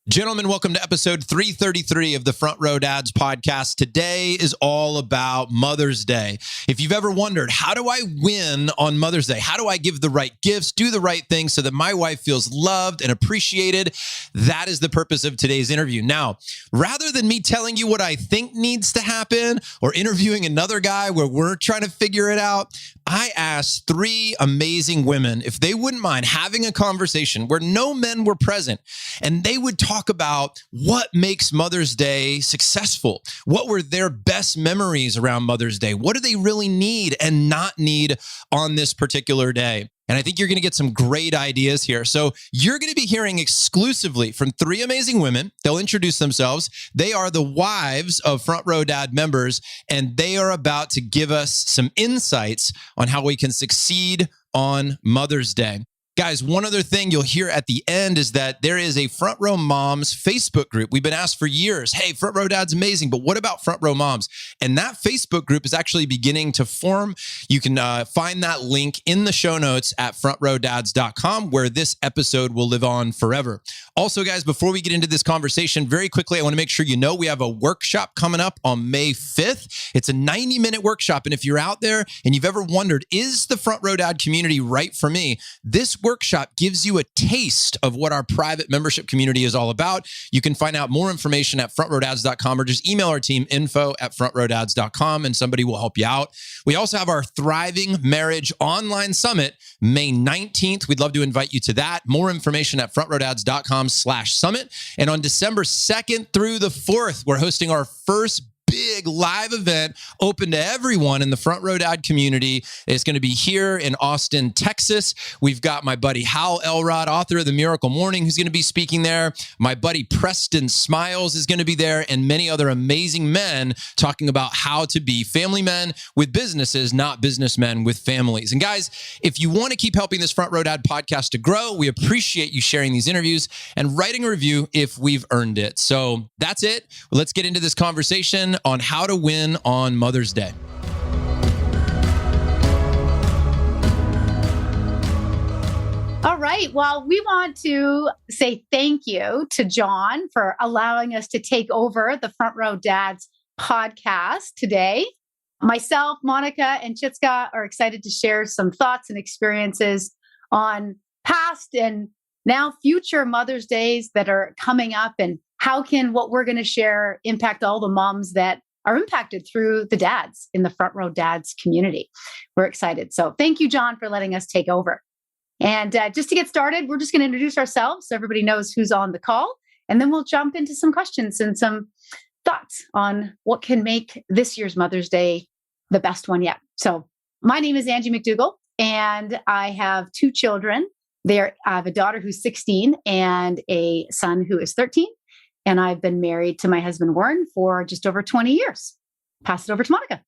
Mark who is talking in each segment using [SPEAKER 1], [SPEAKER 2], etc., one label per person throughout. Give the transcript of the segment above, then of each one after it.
[SPEAKER 1] Gentlemen, welcome to episode 333 of the Front Row Dads podcast. Today is all about Mother's Day. If you've ever wondered, how do I win on Mother's Day? How do I give the right gifts, do the right things so that my wife feels loved and appreciated? That is the purpose of today's interview. Now, rather than me telling you what I think needs to happen or interviewing another guy where we're trying to figure it out, I asked three amazing women if they wouldn't mind having a conversation where no men were present and they would talk about what makes Mother's Day successful. What were their best memories around Mother's Day? What do they really need and not need on this particular day? And I think you're going to get some great ideas here. So you're going to be hearing exclusively from three amazing women. They'll introduce themselves. They are the wives of Front Row Dad members, and they are about to give us some insights on how we can succeed on Mother's Day. Guys, one other thing you'll hear at the end is that there is a Front Row Moms Facebook group. We've been asked for years, hey, Front Row Dad's amazing, but what about Front Row Moms? And that Facebook group is actually beginning to form. You can find that link in the show notes at frontrowdads.com, where this episode will live on forever. Also, guys, before we get into this conversation, very quickly, I want to make sure you know we have a workshop coming up on May 5th. It's a 90-minute workshop. And if you're out there and you've ever wondered, is the Front Row Dad community right for me? This workshop gives you a taste of what our private membership community is all about. You can find out more information at frontrowdads.com or just email our team info@frontrowdads.com and somebody will help you out. We also have our Thriving Marriage Online Summit, May 19th. We'd love to invite you to that. More information at frontrowdads.com/summit. And on December 2nd through the 4th, we're hosting our first big live event open to everyone in the Front Row Dad community. It's going to be here in Austin, Texas. We've got my buddy Hal Elrod, author of The Miracle Morning, who's going to be speaking there. My buddy Preston Smiles is going to be there, and many other amazing men talking about how to be family men with businesses, not businessmen with families. And guys, if you want to keep helping this Front Row Dad podcast to grow, we appreciate you sharing these interviews and writing a review if we've earned it. So that's it. Let's get into this conversation on how to win on Mother's Day.
[SPEAKER 2] All right. Well, we want to say thank you to John for allowing us to take over the Front Row Dads podcast today. Myself, Monica, and Tjitske are excited to share some thoughts and experiences on past and now future Mother's Days that are coming up, and how can what we're going to share impact all the moms that are impacted through the dads in the Front Row Dads community. We're excited. So thank you, John, for letting us take over. And just to get started, we're just going to introduce ourselves so everybody knows who's on the call. And then we'll jump into some questions and some thoughts on what can make this year's Mother's Day the best one yet. So my name is Angie Mcdougall, and I have two children. I have a daughter who's 16 and a son who is 13. And I've been married to my husband, Warren, for just over 20 years. Pass it over to Monica.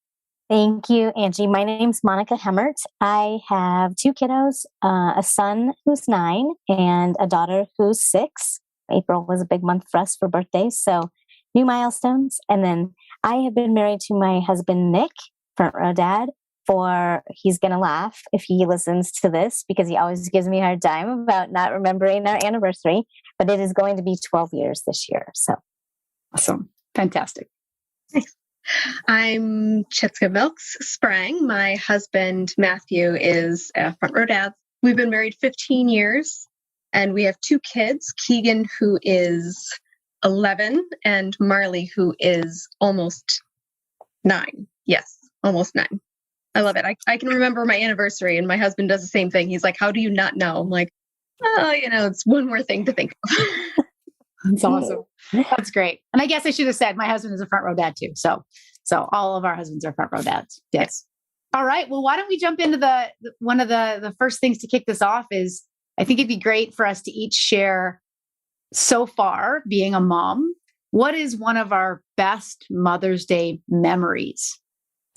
[SPEAKER 3] Thank you, Angie. My name's Monica Hemmert. I have two kiddos, a son who's 9 and a daughter who's 6. April was a big month for us for birthdays, so new milestones. And then I have been married to my husband, Nick, Front Row Dad, he's going to laugh if he listens to this because he always gives me a hard time about not remembering our anniversary, but it is going to be 12 years this year. So
[SPEAKER 2] awesome. Fantastic.
[SPEAKER 4] Thanks. I'm Tjitske Milks, Sprang. My husband, Matthew, is a Front Row Dad. We've been married 15 years and we have two kids, Keegan, who is 11, and Marley, who is almost 9. Yes, almost 9. I love it. I can remember my anniversary, and my husband does the same thing. He's like, how do you not know? I'm like, oh, it's one more thing to think of.
[SPEAKER 2] That's awesome. That's great. And I guess I should have said my husband is a Front Row Dad too. So all of our husbands are Front Row Dads. Yes. All right. Well, why don't we jump into one of the first things to kick this off is, I think it'd be great for us to each share, so far being a mom, what is one of our best Mother's Day memories?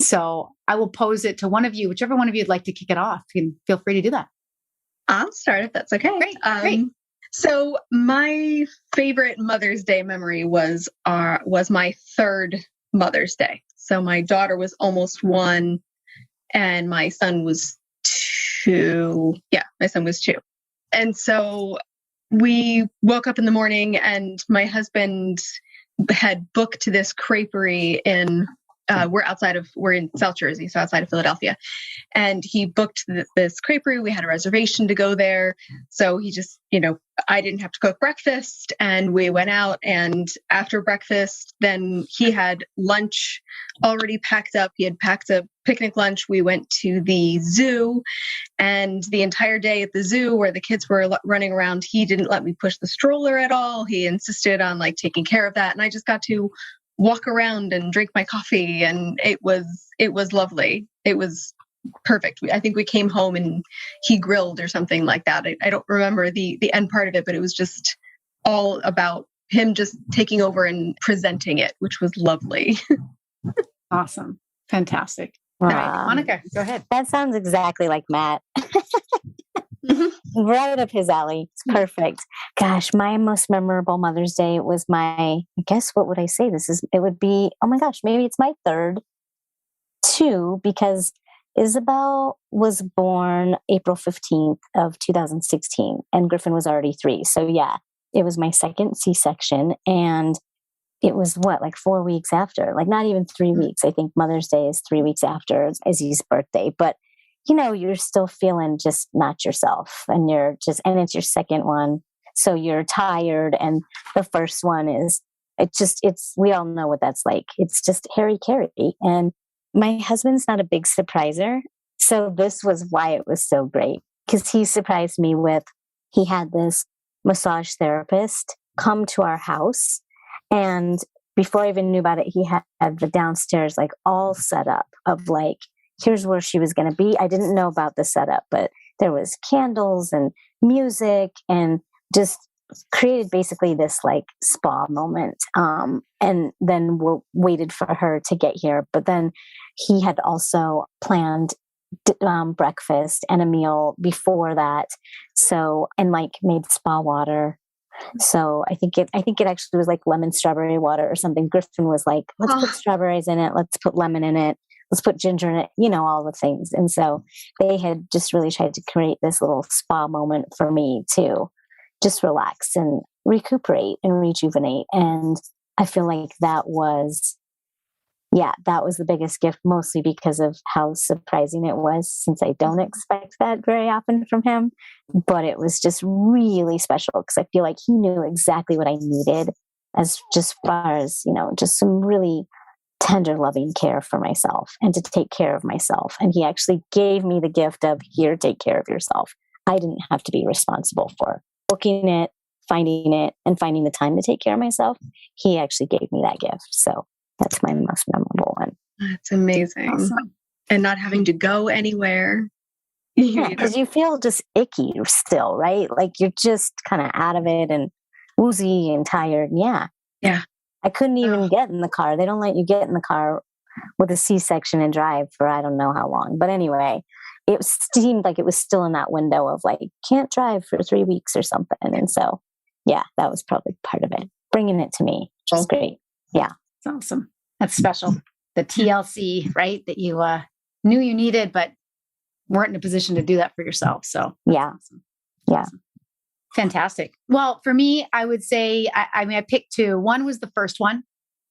[SPEAKER 2] So I will pose it to one of you, whichever one of you would like to kick it off. You can feel free to do that.
[SPEAKER 4] I'll start if that's okay.
[SPEAKER 2] Great.
[SPEAKER 4] So my favorite Mother's Day memory was my third Mother's Day. So my daughter was almost 1 and my son was 2. Yeah, my son was 2. And so we woke up in the morning and my husband had booked this creperie in, we're in South Jersey, so outside of Philadelphia. And he booked this creperie. We had a reservation to go there. So he just, I didn't have to cook breakfast, and we went out. And after breakfast, then he had lunch already packed up. He had packed a picnic lunch. We went to the zoo, and the entire day at the zoo where the kids were running around, he didn't let me push the stroller at all. He insisted on like taking care of that. And I just got to walk around and drink my coffee. And it was lovely. It was perfect. I think we came home and he grilled or something like that. I don't remember the end part of it, but it was just all about him just taking over and presenting it, which was lovely.
[SPEAKER 2] Awesome. Fantastic.
[SPEAKER 3] Wow.
[SPEAKER 2] All right, Monica, go ahead.
[SPEAKER 3] That sounds exactly like Matt. Right up his alley. It's perfect. Gosh, my most memorable Mother's Day was I guess, what would I say? It would be, oh my gosh, maybe it's my third too, because Isabel was born April 15th of 2016 and Griffin was already 3. So yeah, it was my second C-section, and it was like 4 weeks after, like not even 3 weeks. I think Mother's Day is 3 weeks after Izzy's birthday, but you're still feeling just not yourself, and it's your second one. So you're tired. And the first one we all know what that's like. It's just Harry-Carry. And my husband's not a big surpriser. So this was why it was so great, because he surprised me he had this massage therapist come to our house. And before I even knew about it, he had the downstairs like all set up of like, here's where she was going to be. I didn't know about the setup, but there was candles and music and just created basically this like spa moment. And then we waited for her to get here. But then he had also planned breakfast and a meal before that. So, and like made spa water. So I think it actually was like lemon strawberry water or something. Griffin was like, let's put strawberries in it. Let's put lemon in it. Let's put ginger in it, all the things. And so they had just really tried to create this little spa moment for me to just relax and recuperate and rejuvenate. And I feel like that was the biggest gift, mostly because of how surprising it was, since I don't expect that very often from him. But it was just really special because I feel like he knew exactly what I needed as just far as, just some really tender, loving care for myself and to take care of myself. And he actually gave me the gift of, here, take care of yourself. I didn't have to be responsible for booking it, finding the time to take care of myself. He actually gave me that gift. So that's my most memorable one.
[SPEAKER 4] That's amazing. Awesome. And not having to go anywhere.
[SPEAKER 3] Yeah, because you feel just icky still, right? Like you're just kind of out of it and woozy and tired. Yeah.
[SPEAKER 4] Yeah.
[SPEAKER 3] I couldn't even get in the car. They don't let you get in the car with a C-section and drive for I don't know how long. But anyway, it seemed like it was still in that window of like, can't drive for 3 weeks or something. And so, yeah, that was probably part of it. Bringing it to me, which was great. Yeah.
[SPEAKER 2] That's awesome. That's special. The TLC, right? That you knew you needed, but weren't in a position to do that for yourself. So
[SPEAKER 3] yeah.
[SPEAKER 2] Awesome.
[SPEAKER 3] Yeah.
[SPEAKER 2] Awesome. Fantastic. Well, for me, I would say, I picked 2. One was the first one.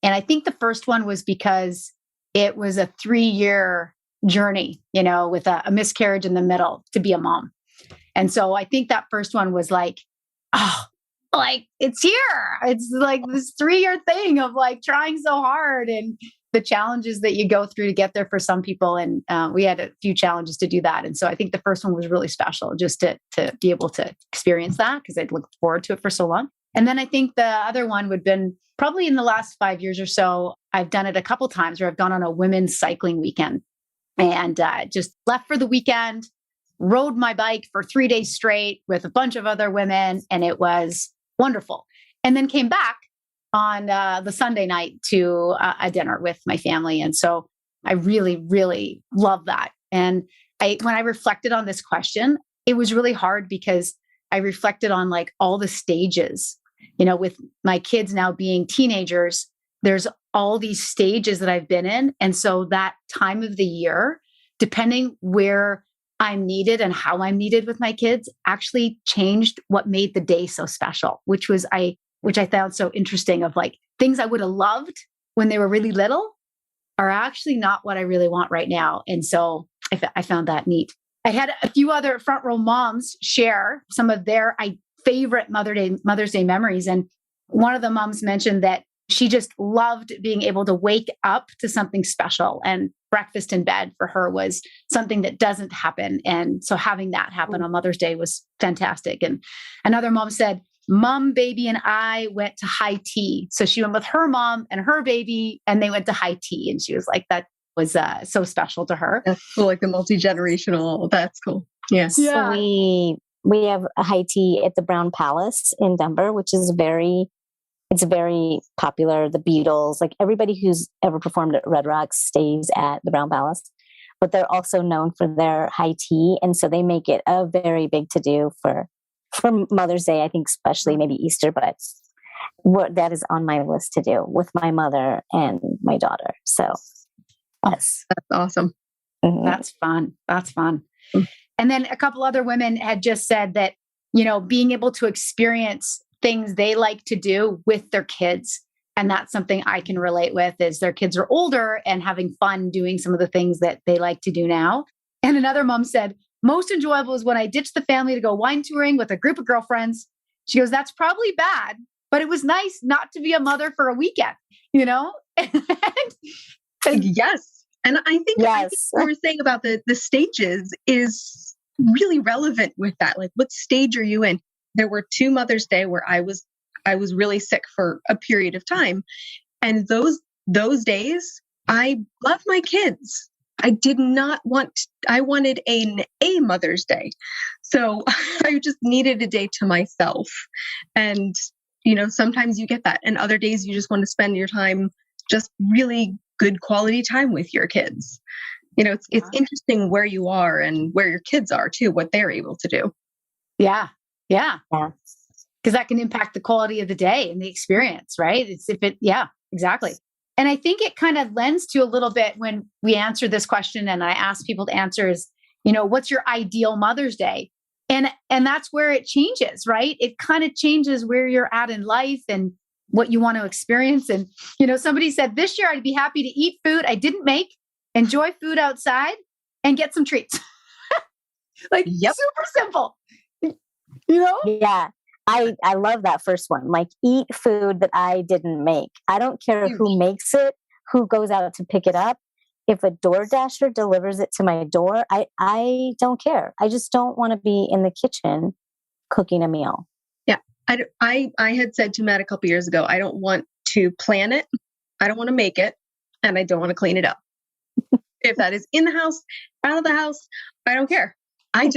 [SPEAKER 2] And I think the first one was because it was a 3-year journey, with a miscarriage in the middle to be a mom. And so I think that first one was like, it's here. It's like this 3-year thing of like trying so hard and the challenges that you go through to get there for some people. And we had a few challenges to do that. And so I think the first one was really special just to be able to experience that because I'd looked forward to it for so long. And then I think the other one would have been probably in the last 5 years or so, I've done it a couple times where I've gone on a women's cycling weekend and just left for the weekend, rode my bike for 3 days straight with a bunch of other women. And it was wonderful. And then came back on the Sunday night to a dinner with my family. And so I really, really love that. And when I reflected on this question, it was really hard because I reflected on like all the stages, with my kids now being teenagers, there's all these stages that I've been in. And so that time of the year, depending where I'm needed and how I'm needed with my kids actually changed what made the day so special, which I found so interesting, of like things I would have loved when they were really little are actually not what I really want right now. And so I found that neat. I had a few other front row moms share some of their favorite Mother's Day memories. And one of the moms mentioned that she just loved being able to wake up to something special, and breakfast in bed for her was something that doesn't happen. And so having that happen on Mother's Day was fantastic. And another mom said, Mom, baby, and I went to high tea. So she went with her mom and her baby, and they went to high tea. And she was like, that was so special to her.
[SPEAKER 4] That's cool, like the multi-generational. That's cool. Yes.
[SPEAKER 3] Yeah. So we have a high tea at the Brown Palace in Denver, which is very popular. The Beatles, like everybody who's ever performed at Red Rocks stays at the Brown Palace, but they're also known for their high tea. And so they make it a very big to-do for Mother's Day, I think, especially maybe Easter, but that is on my list to do with my mother and my daughter. So yes.
[SPEAKER 4] That's awesome.
[SPEAKER 2] Mm-hmm. That's fun. Mm-hmm. And then a couple other women had just said that, being able to experience things they like to do with their kids. And that's something I can relate with, is their kids are older and having fun doing some of the things that they like to do now. And another mom said, most enjoyable is when I ditched the family to go wine touring with a group of girlfriends. She goes, that's probably bad, but it was nice not to be a mother for a weekend,
[SPEAKER 4] Yes. And I think what we're saying about the stages is really relevant with that. Like, what stage are you in? There were 2 Mother's Day where I was really sick for a period of time. And those days, I love my kids. I wanted a Mother's Day. So I just needed a day to myself. And, sometimes you get that. And other days you just want to spend your time just really good quality time with your kids. It's interesting where you are and where your kids are too, what they're able to do.
[SPEAKER 2] Yeah. Because that can impact the quality of the day and the experience, right? Exactly. And I think it kind of lends to a little bit when we answer this question, and I ask people to answer is, what's your ideal Mother's Day? And that's where it changes, right? It kind of changes where you're at in life and what you want to experience. And, somebody said this year I'd be happy to eat food I didn't make, enjoy food outside, and get some treats. Super simple.
[SPEAKER 3] Yeah. I love that first one. Like, eat food that I didn't make. I don't care who makes it, who goes out to pick it up. If a DoorDasher delivers it to my door, I don't care. I just don't want to be in the kitchen cooking a meal.
[SPEAKER 4] Yeah. I had said to Matt a couple years ago, I don't want to plan it. I don't want to make it. And I don't want to clean it up. If that is in the house, out of the house, I don't care. I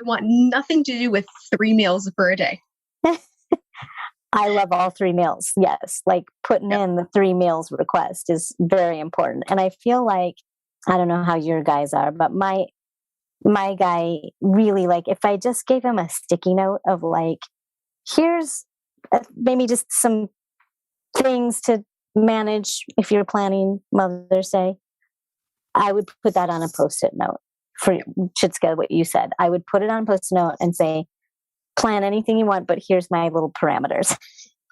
[SPEAKER 4] want nothing to do with 3 meals for a day.
[SPEAKER 3] I love all 3 meals. Yes. Like, putting in the 3 meals request is very important. And I feel like, I don't know how your guys are, but my guy really, like, if I just gave him a sticky note of like, here's maybe just some things to manage if you're planning Mother's Day, I would put that on a Post-it note. For Tjitske, what you said, I would put it on a Post-it note and say, plan anything you want, but here's my little parameters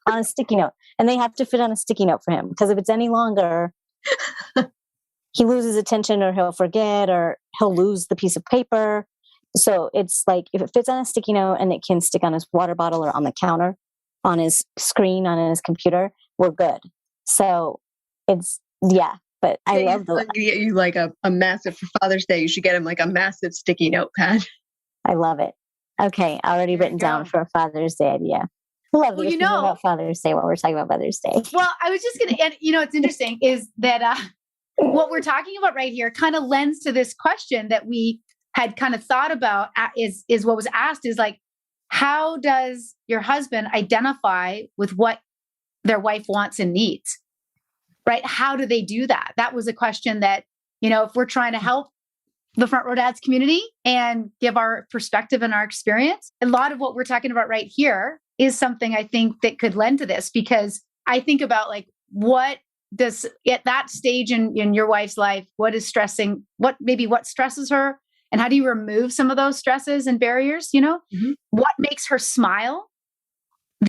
[SPEAKER 3] on a sticky note. And they have to fit on a sticky note for him, because if it's any longer, he loses attention, or he'll forget, or he'll lose the piece of paper. So it's like, if it fits on a sticky note and it can stick on his water bottle or on the counter, on his screen, on his computer, we're good. So it's, but I love the...
[SPEAKER 4] You get you like a massive, for Father's Day, you should get him like a massive sticky notepad.
[SPEAKER 3] I love it. Okay, already written down for a Father's Day idea. Love it. About Father's Day while we're talking about Mother's Day.
[SPEAKER 2] Well, I was just going to, and it's interesting is that what we're talking about right here kind of lends to this question that we had kind of thought about is what was asked is like, how does your husband identify with what their wife wants and needs? Right? How do they do that? That was a question that, if we're trying to help the Front Row Dads community and give our perspective and our experience, a lot of what we're talking about right here is something I think that could lend to this, because I think about like, what does at that stage in your wife's life, what stresses her, And how do you remove some of those stresses and barriers? What makes her smile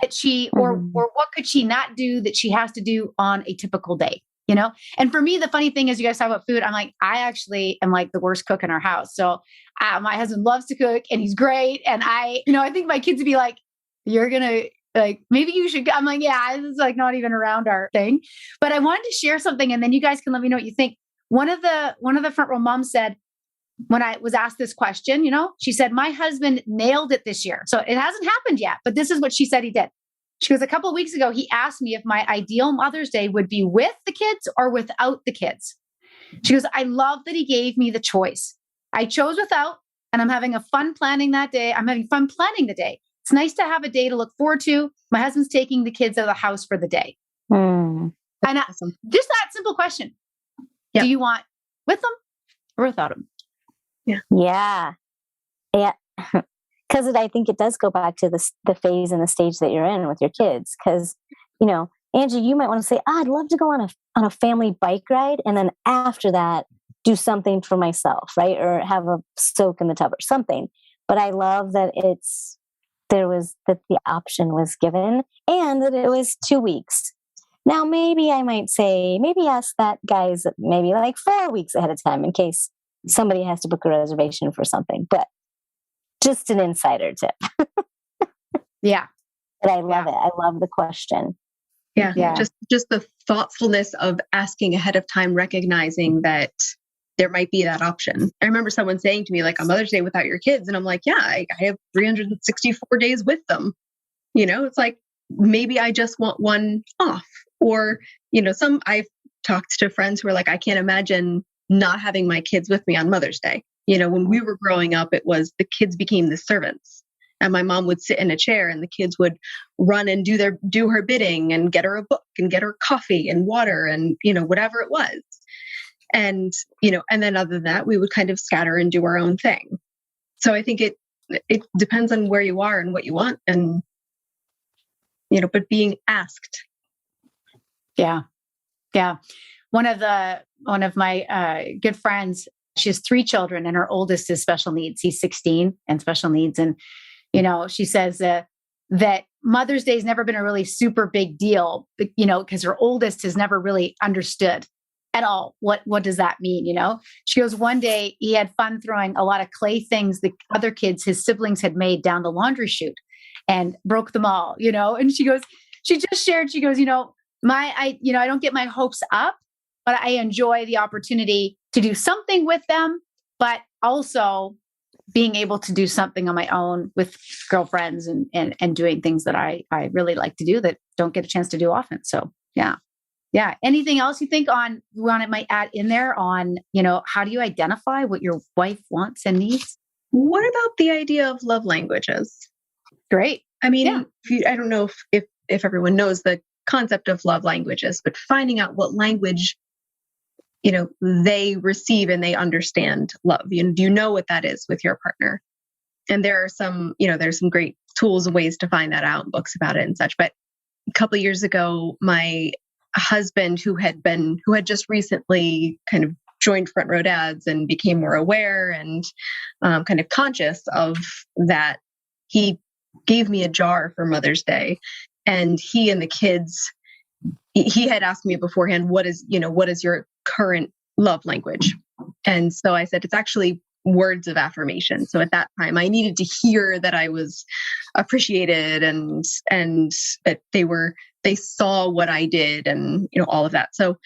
[SPEAKER 2] that or what could she not do that she has to do on a typical day? And for me, the funny thing is, you guys talk about food. I'm like, I actually am like the worst cook in our house. So my husband loves to cook and he's great. And I think my kids would be like, you're going to like, maybe you should. I'm like, yeah, this is like not even around our thing. But I wanted to share something, and then you guys can let me know what you think. One of the front row moms said, when I was asked this question, she said, my husband nailed it this year. So it hasn't happened yet, but this is what she said he did. She goes, a couple of weeks ago, he asked me if my ideal Mother's Day would be with the kids or without the kids. She goes, I love that he gave me the choice. I chose without, and I'm having fun planning that day. I'm having fun planning the day. It's nice to have a day to look forward to. My husband's taking the kids out of the house for the day. And
[SPEAKER 4] awesome.
[SPEAKER 2] Just that simple question. Yep. Do you want with them or without them?
[SPEAKER 3] Yeah. Because I think it does go back to the phase and the stage that you're in with your kids. Because, Angie, you might want to say, I'd love to go on a family bike ride. And then after that, do something for myself, right? Or have a soak in the tub or something. But I love that that the option was given and that it was 2 weeks. Now, maybe I might say, maybe ask that guys maybe like 4 weeks ahead of time in case somebody has to book a reservation for something. But just an insider tip.
[SPEAKER 2] Yeah.
[SPEAKER 3] But I love it. I love the question.
[SPEAKER 4] Yeah. Just the thoughtfulness of asking ahead of time, recognizing that there might be that option. I remember someone saying to me, like, on Mother's Day without your kids. And I'm like, yeah, I have 364 days with them. It's like, maybe I just want one off. Or, I've talked to friends who are like, I can't imagine not having my kids with me on Mother's Day. When we were growing up, it was the kids became the servants. And my mom would sit in a chair and the kids would run and do her bidding and get her a book and get her coffee and water and, whatever it was. And, and then other than that, we would kind of scatter and do our own thing. So I think it depends on where you are and what you want and, but being asked.
[SPEAKER 2] Yeah. Yeah. One of my good friends, she has 3 children and her oldest is special needs. He's 16 and special needs. And, she says that Mother's Day has never been a really super big deal, because her oldest has never really understood at all. What does that mean? She goes, one day he had fun throwing a lot of clay things the other kids, his siblings had made down the laundry chute and broke them all, and she just shared, she goes, I don't get my hopes up, but I enjoy the opportunity to do something with them, but also being able to do something on my own with girlfriends and doing things that I really like to do that don't get a chance to do often. So yeah. Yeah. Anything else you think it might add in there on, how do you identify what your wife wants and needs?
[SPEAKER 4] What about the idea of love languages?
[SPEAKER 2] Great.
[SPEAKER 4] I mean, I don't know if everyone knows the concept of love languages, but finding out what language, they receive and they understand love. Do you know what that is with your partner? And there are some, there's some great tools and ways to find that out, books about it and such. But a couple of years ago, my husband, who had just recently kind of joined Front Row Dads and became more aware and kind of conscious of that, he gave me a jar for Mother's Day, and he and the kids, he had asked me beforehand, what is your current love language? And so I said, it's actually words of affirmation. So at that time, I needed to hear that I was appreciated and that they saw what I did and, all of that. So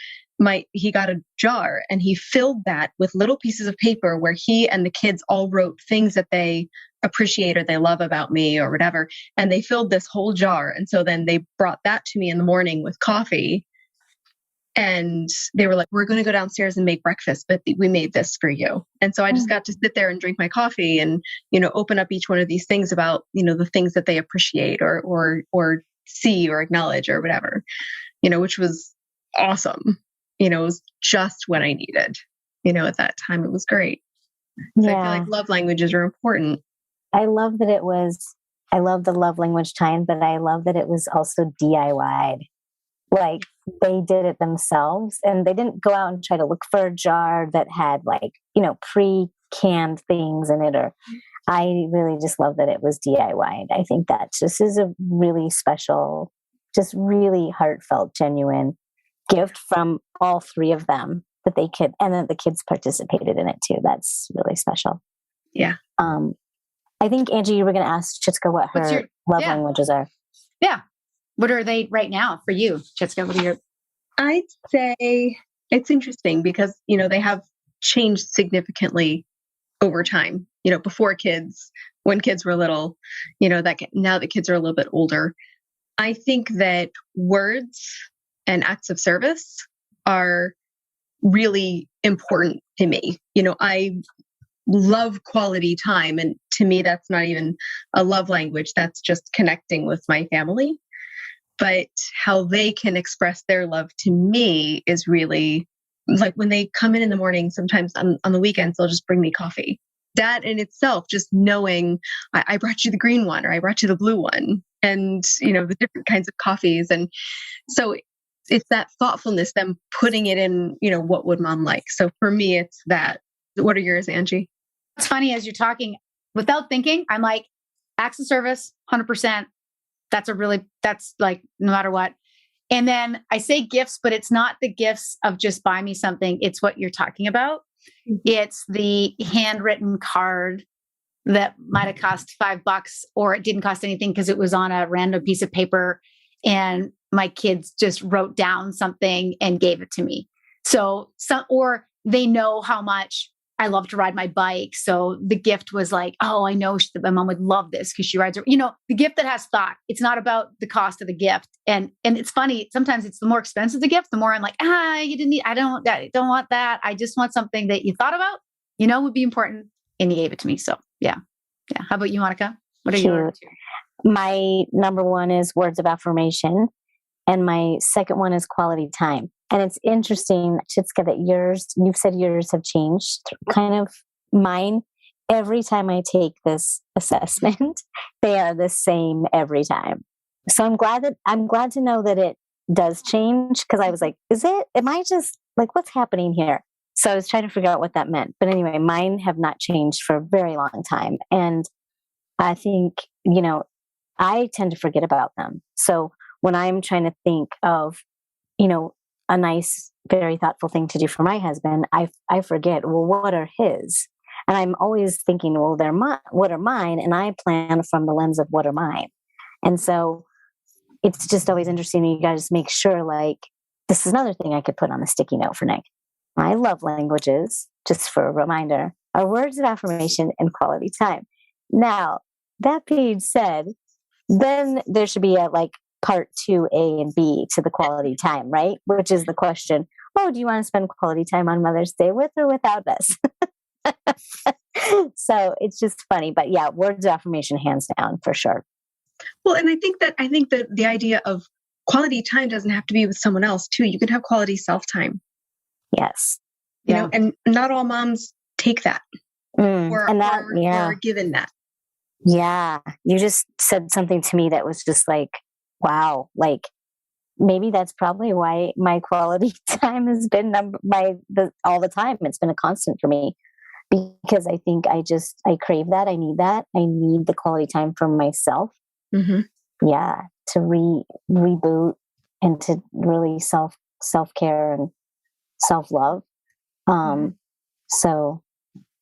[SPEAKER 4] he got a jar and he filled that with little pieces of paper where he and the kids all wrote things that they appreciate or they love about me or whatever. And they filled this whole jar. And so then they brought that to me in the morning with coffee. And they were like, we're going to go downstairs and make breakfast, but we made this for you. And so I just got to sit there and drink my coffee and, open up each one of these things about, the things that they appreciate or see or acknowledge or whatever, which was awesome. It was just what I needed, at that time. It was great. So I feel like love languages are important.
[SPEAKER 3] I love the love language time, but I love that it was also DIY'd. Like they did it themselves and they didn't go out and try to look for a jar that had canned things in it, or I really just love that it was DIY. I think that just is a really special, just really heartfelt, genuine gift from all three of them that they could, and then the kids participated in it too. That's really special.
[SPEAKER 4] Yeah.
[SPEAKER 3] I think, Angie, you were going to ask Tjitske what her love languages are.
[SPEAKER 2] Yeah. What are they right now for you, Tjitske? What are your...
[SPEAKER 4] I'd say it's interesting because, they have changed significantly over time. Before kids, when kids were little, now the kids are a little bit older. I think that words and acts of service are really important to me. I love quality time. And to me, that's not even a love language. That's just connecting with my family. But how they can express their love to me is really like when they come in the morning, sometimes on the weekends, they'll just bring me coffee. That in itself, just knowing I brought you the green one or I brought you the blue one and, the different kinds of coffees. And so it's that thoughtfulness, them putting it in, what would mom like? So for me, it's that. What are yours, Angie?
[SPEAKER 2] It's funny as you're talking, without thinking, I'm like, acts of service, 100%. That's like, no matter what. And then I say gifts, but it's not the gifts of just buy me something. It's what you're talking about. Mm-hmm. It's the handwritten card that might've cost $5 or it didn't cost anything because it was on a random piece of paper and my kids just wrote down something and gave it to me. Or they know how much I love to ride my bike. So the gift was like, oh, I know my mom would love this because she rides her, the gift that has thought. It's not about the cost of the gift. And it's funny. Sometimes it's the more expensive the gift, the more I'm like, you didn't need, I don't want that. I just want something that you thought about, would be important. And you gave it to me. So yeah. Yeah. How about you, Monica? What are yours?
[SPEAKER 3] My number one is words of affirmation. And my second one is quality time. And it's interesting, Tjitske, that you've said yours have changed. Kind of mine, every time I take this assessment, they are the same every time. So I'm glad to know that it does change, because I was like, am I just like, what's happening here? So I was trying to figure out what that meant. But anyway, mine have not changed for a very long time. And I think, I tend to forget about them. So when I'm trying to think of, a nice, very thoughtful thing to do for my husband, I forget, well, what are his? And I'm always thinking, well, what are mine? And I plan from the lens of what are mine. And so it's just always interesting. You got to just make sure, like, this is another thing I could put on the sticky note for Nick. My love languages, just for a reminder, are words of affirmation and quality time. Now, that being said, then there should be a part 2A and B to the quality time, right? Which is the question, do you want to spend quality time on Mother's Day with or without us? So it's just funny, but yeah, words of affirmation, hands down, for sure.
[SPEAKER 4] Well, and I think that the idea of quality time doesn't have to be with someone else too. You can have quality self-time.
[SPEAKER 3] Yes.
[SPEAKER 4] And not all moms take that or are given that.
[SPEAKER 3] Yeah. You just said something to me that was just like, wow, like maybe that's probably why my quality time has been all the time. It's been a constant for me because I think I crave that. I need that. I need the quality time for myself. Mm-hmm. Yeah. To reboot and to really self-care and self-love. So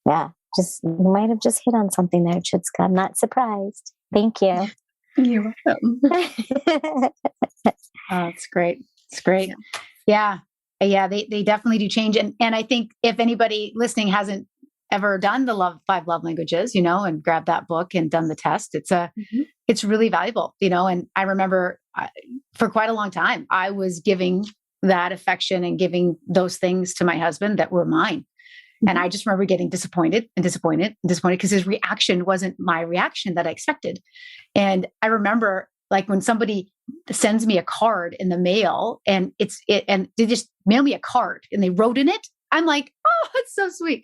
[SPEAKER 3] yeah, you might have just hit on something there, Tjitske. I'm not surprised. Thank you.
[SPEAKER 4] You're welcome.
[SPEAKER 2] Oh, it's great. It's great. Yeah. They definitely do change. And I think if anybody listening hasn't ever done the 5 love languages, and grabbed that book and done the test, it's really valuable, and I remember for quite a long time, I was giving that affection and giving those things to my husband that were mine. Mm-hmm. And I just remember getting disappointed because his reaction wasn't my reaction that I expected. And I remember when somebody sends me a card in the mail and and they just mail me a card and they wrote in it. I'm like, oh, it's so sweet.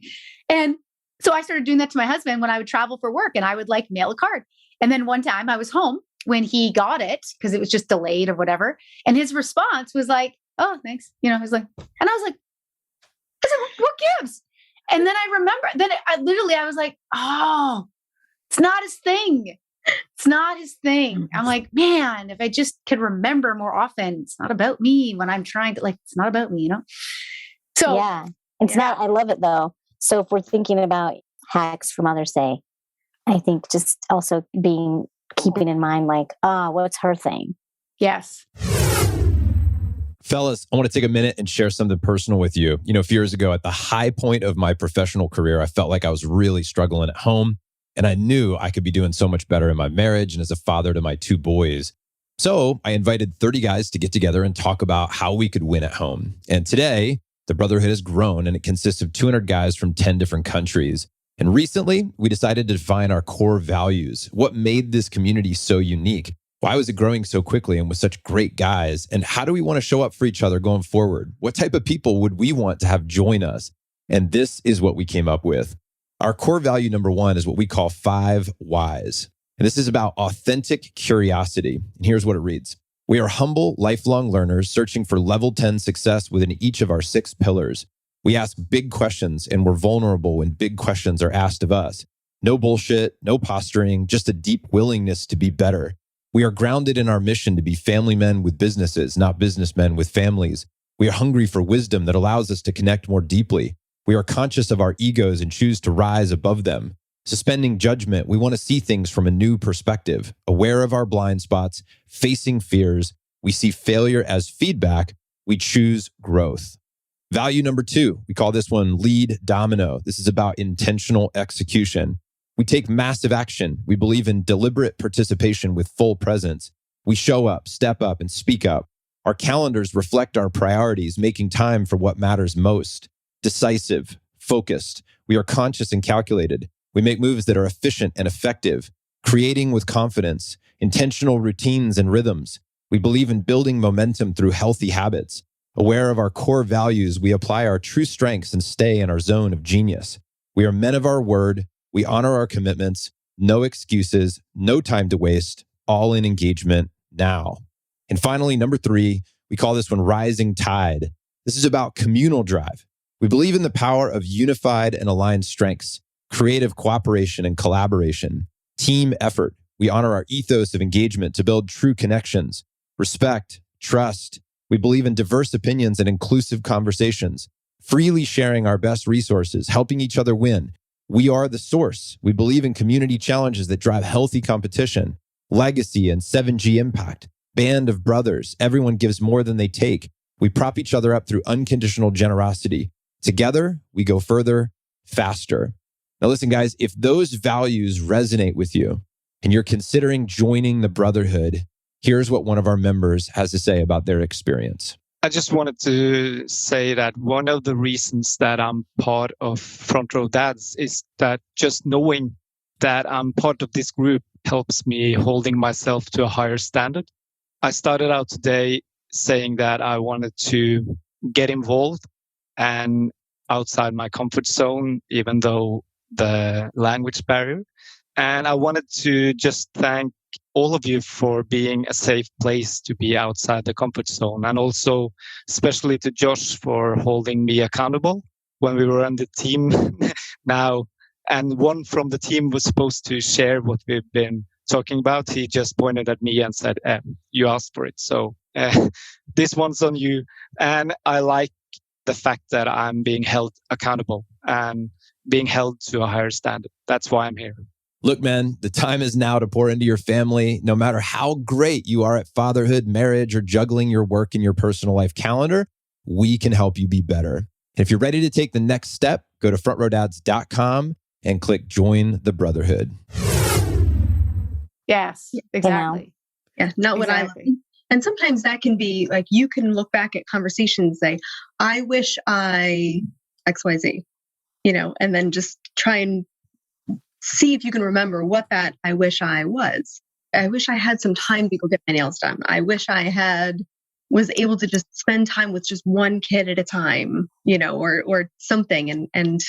[SPEAKER 2] And so I started doing that to my husband when I would travel for work and I would mail a card. And then one time I was home when he got it because it was just delayed or whatever. And his response was like, oh, thanks. He was like, and I was like, what gives? And then I remember, I was like, oh, it's not his thing. It's not his thing. I'm like, man, if I just could remember more often, it's not about me when I'm trying to, it's not about me, So
[SPEAKER 3] yeah, it's not, I love it though. So if we're thinking about hacks for Mother's Day, I think just also keeping in mind, what's her thing?
[SPEAKER 2] Yes.
[SPEAKER 1] Fellas, I want to take a minute and share something personal with you. A few years ago at the high point of my professional career, I felt like I was really struggling at home. And I knew I could be doing so much better in my marriage and as a father to my 2 boys. So I invited 30 guys to get together and talk about how we could win at home. And today, the Brotherhood has grown and it consists of 200 guys from 10 different countries. And recently, we decided to define our core values. What made this community so unique? Why was it growing so quickly and with such great guys? And how do we want to show up for each other going forward? What type of people would we want to have join us? And this is what we came up with. Our core value number 1 is what we call 5 whys. And this is about authentic curiosity. And here's what it reads. We are humble, lifelong learners searching for level 10 success within each of our 6 pillars. We ask big questions and we're vulnerable when big questions are asked of us. No bullshit, no posturing, just a deep willingness to be better. We are grounded in our mission to be family men with businesses, not businessmen with families. We are hungry for wisdom that allows us to connect more deeply. We are conscious of our egos and choose to rise above them. Suspending judgment, we want to see things from a new perspective, aware of our blind spots, facing fears. We see failure as feedback. We choose growth. Value number 2, we call this one lead domino. This is about intentional execution. We take massive action. We believe in deliberate participation with full presence. We show up, step up, and speak up. Our calendars reflect our priorities, making time for what matters most. Decisive, focused. We are conscious and calculated. We make moves that are efficient and effective, creating with confidence, intentional routines and rhythms. We believe in building momentum through healthy habits. Aware of our core values, we apply our true strengths and stay in our zone of genius. We are men of our word. We honor our commitments. No excuses, no time to waste, all in engagement now. And finally, number 3, we call this one rising tide. This is about communal drive. We believe in the power of unified and aligned strengths, creative cooperation and collaboration, team effort. We honor our ethos of engagement to build true connections, respect, trust. We believe in diverse opinions and inclusive conversations, freely sharing our best resources, helping each other win. We are the source. We believe in community challenges that drive healthy competition, legacy and 7G impact, band of brothers. Everyone gives more than they take. We prop each other up through unconditional generosity. Together, we go further, faster. Now listen, guys, if those values resonate with you and you're considering joining the Brotherhood, here's what one of our members has to say about their experience.
[SPEAKER 5] I just wanted to say that one of the reasons that I'm part of Front Row Dads is that just knowing that I'm part of this group helps me holding myself to a higher standard. I started out today saying that I wanted to get involved and outside my comfort zone, even though the language barrier. And I wanted to just thank all of you for being a safe place to be outside the comfort zone. And also, especially to Josh for holding me accountable when we were on the team now. And one from the team was supposed to share what we've been talking about. He just pointed at me and said, you asked for it. So this one's on you. And I like the fact that I'm being held accountable and being held to a higher standard. That's why I'm here.
[SPEAKER 1] Look, man, the time is now to pour into your family. No matter how great you are at fatherhood, marriage, or juggling your work and your personal life calendar, we can help you be better. And if you're ready to take the next step, go to frontrowdads.com and click Join the Brotherhood.
[SPEAKER 2] Yes, exactly.
[SPEAKER 4] Yeah, not what I love. And sometimes that can be like, you can look back at conversations and say, I wish I XYZ, and then just try and see if you can remember what that I wish I was. I wish I had some time to go get my nails done. I wish I was able to just spend time with just one kid at a time, or something and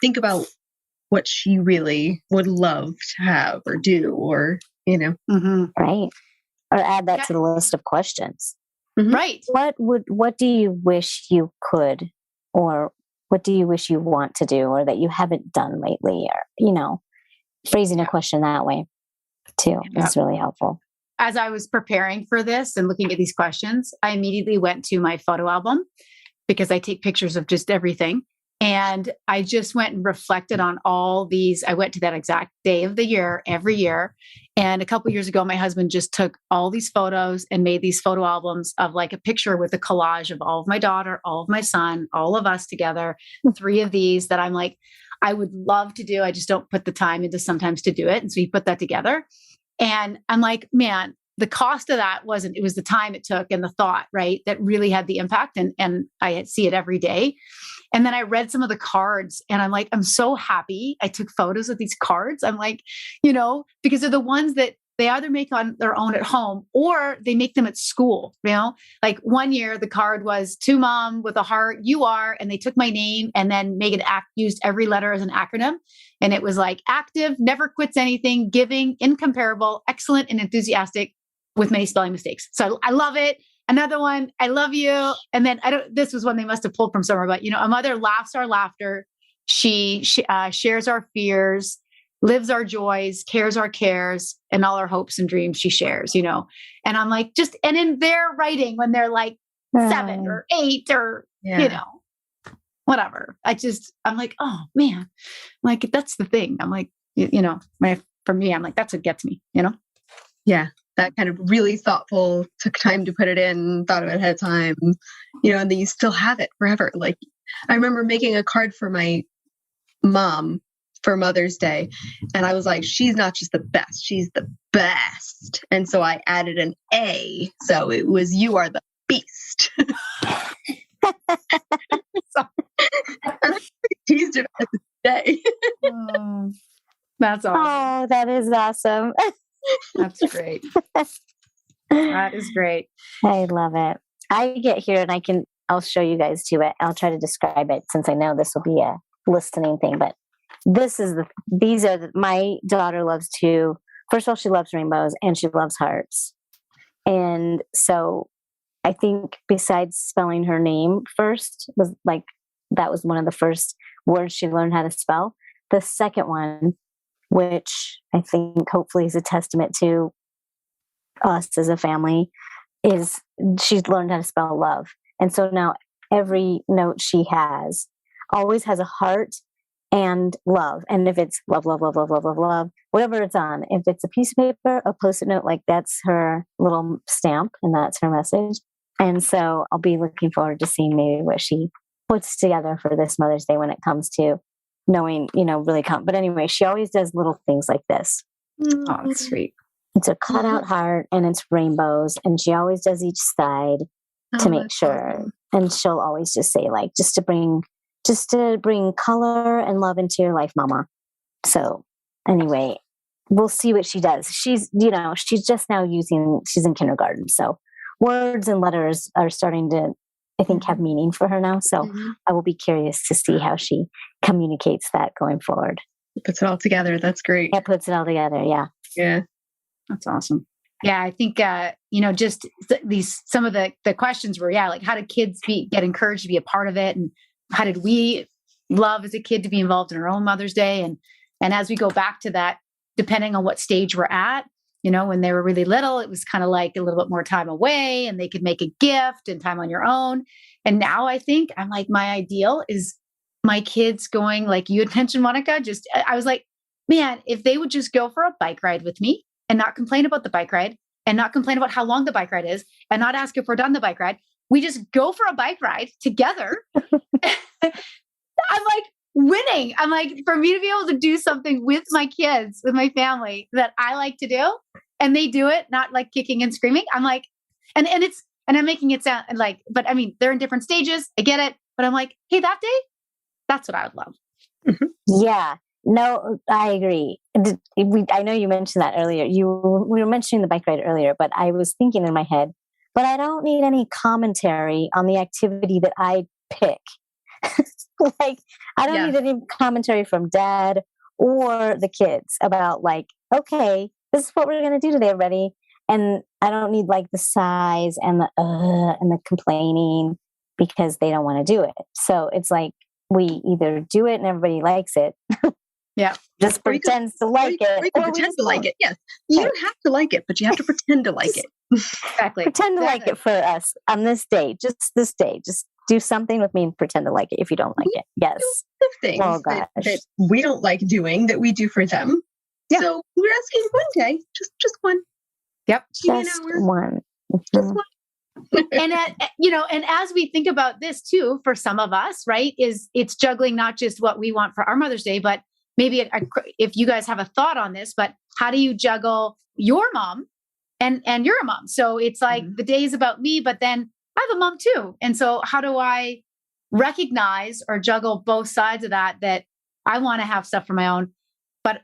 [SPEAKER 4] think about what she really would love to have or do or,
[SPEAKER 3] Right. Or add that to the list of questions.
[SPEAKER 2] Mm-hmm. Right.
[SPEAKER 3] What do you wish you could or what do you wish you want to do or that you haven't done lately? Or, phrasing a question that way too is really helpful.
[SPEAKER 2] As I was preparing for this and looking at these questions, I immediately went to my photo album because I take pictures of just everything. And I just went and reflected on all these. I went to that exact day of the year, every year. And a couple of years ago, my husband just took all these photos and made these photo albums of like a picture with a collage of all of my daughter, all of my son, all of us together, 3 of these that I'm like, I would love to do. I just don't put the time into sometimes to do it. And so he put that together. And I'm like, man, the cost of that it was the time it took and the thought, right? That really had the impact. And I see it every day. And then I read some of the cards and I'm like, I'm so happy I took photos of these cards. I'm like, because they're the ones that they either make on their own at home or they make them at school, like one year the card was to mom with a heart, you are, and they took my name and then used every letter as an acronym. And it was like active, never quits anything, giving, incomparable, excellent, and enthusiastic with many spelling mistakes. So I love it. Another one, I love you. And then this was one they must have pulled from somewhere, but a mother laughs our laughter. She shares our fears, lives our joys, cares our cares, and all our hopes and dreams she shares, And I'm like, and in their writing when they're like 7 or 8 or, whatever. I'm like, oh man, I'm like, that's the thing. I'm like, for me, I'm like, that's what gets me,
[SPEAKER 4] Yeah. That kind of really thoughtful, took time to put it in, thought of it ahead of time, and then you still have it forever. Like I remember making a card for my mom for Mother's Day. And I was like, she's not just the best, she's the best. And so I added an A. So it was, you are the beast. I teased it at the day.
[SPEAKER 2] That's awesome.
[SPEAKER 3] Oh, that is awesome.
[SPEAKER 2] That's great. That is great.
[SPEAKER 3] I love it. I get here and I'll show you guys too. I'll try to describe it since I know this will be a listening thing, but my daughter loves to, first of all, she loves rainbows and she loves hearts. And so I think besides spelling her name first that was one of the first words she learned how to spell. The second one, which I think hopefully is a testament to us as a family, is she's learned how to spell love. And so now every note she has always has a heart and love. And if it's love, love, love, love, love, love, love, whatever it's on, if it's a piece of paper, a Post-it note, like that's her little stamp and that's her message. And so I'll be looking forward to seeing maybe what she puts together for this Mother's Day when it comes to knowing, really but anyway, she always does little things like this.
[SPEAKER 2] Oh, that's sweet.
[SPEAKER 3] It's a cutout heart and it's rainbows. And she always does each side to make sure. Awesome. And she'll always just say just to bring color and love into your life, Mama. So anyway, we'll see what she does. She's just now she's in kindergarten. So words and letters are starting to, I think, have meaning for her now. So I will be curious to see how she communicates that going forward.
[SPEAKER 4] Puts it all together. That's great.
[SPEAKER 3] Yeah, puts it all together. Yeah.
[SPEAKER 4] Yeah.
[SPEAKER 2] That's awesome. Yeah. I think, just some of the questions were, like, how did kids get encouraged to be a part of it? And how did we love as a kid to be involved in our own Mother's Day? And as we go back to that, depending on what stage we're at, when they were really little, it was kind of like a little bit more time away and they could make a gift and time on your own. And now I think I'm like, my ideal is my kids going, like you had mentioned, Monica, I was like, man, if they would just go for a bike ride with me and not complain about the bike ride and not complain about how long the bike ride is and not ask if we're done the bike ride. We just go for a bike ride together. I'm like winning. I'm like, for me to be able to do something with my kids, with my family that I like to do, and they do it, not like kicking and screaming. I'm like, and I'm making it sound like, but I mean, they're in different stages. I get it. But I'm like, hey, that day, that's what I would love.
[SPEAKER 3] Yeah. No, I agree. I know you mentioned that earlier. We were mentioning the bike ride earlier, but I was thinking in my head, but I don't need any commentary on the activity that I pick. Like, I don't need any commentary from Dad or the kids about okay, this is what we're going to do today, everybody. And I don't need the sighs and the complaining because they don't want to do it. So it's like, we either do it and everybody likes it.
[SPEAKER 2] Yeah.
[SPEAKER 3] Just pretends to like it.
[SPEAKER 4] Or you can pretend to like it. Yes. You don't have to like it, but you have to pretend to like it.
[SPEAKER 2] Exactly.
[SPEAKER 3] Pretend to like it for us on this day, just this day. Just do something with me and pretend to like it if you don't like it. Yes.
[SPEAKER 4] The things
[SPEAKER 3] Oh,
[SPEAKER 4] that we don't like doing that we do for them.
[SPEAKER 2] Yeah.
[SPEAKER 4] So we're asking one day, just one.
[SPEAKER 2] Yep.
[SPEAKER 3] Just one.
[SPEAKER 4] Just one.
[SPEAKER 2] And and as we think about this too, for some of us, right, it's juggling not just what we want for our Mother's Day, but maybe if you guys have a thought on this, but how do you juggle your mom and you're a mom? So it's like the day is about me, but then I have a mom too. And so how do I recognize or juggle both sides of that I want to have stuff for my own, but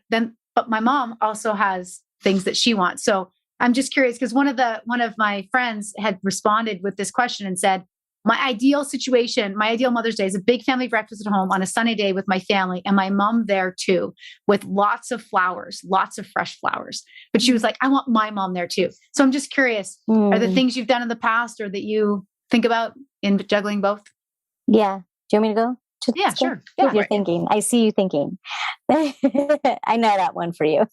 [SPEAKER 2] my mom also has things that she wants. So I'm just curious because one of my friends had responded with this question and said, my ideal situation, my ideal Mother's Day is a big family breakfast at home on a sunny day with my family and my mom there too, with lots of flowers, lots of fresh flowers. But she was like, I want my mom there too. So I'm just curious, are there things you've done in the past or that you think about in juggling both?
[SPEAKER 3] Yeah. Do you want me to go?
[SPEAKER 2] Yeah, sure.
[SPEAKER 3] Yeah. You're thinking. I see you thinking. I know that one for you.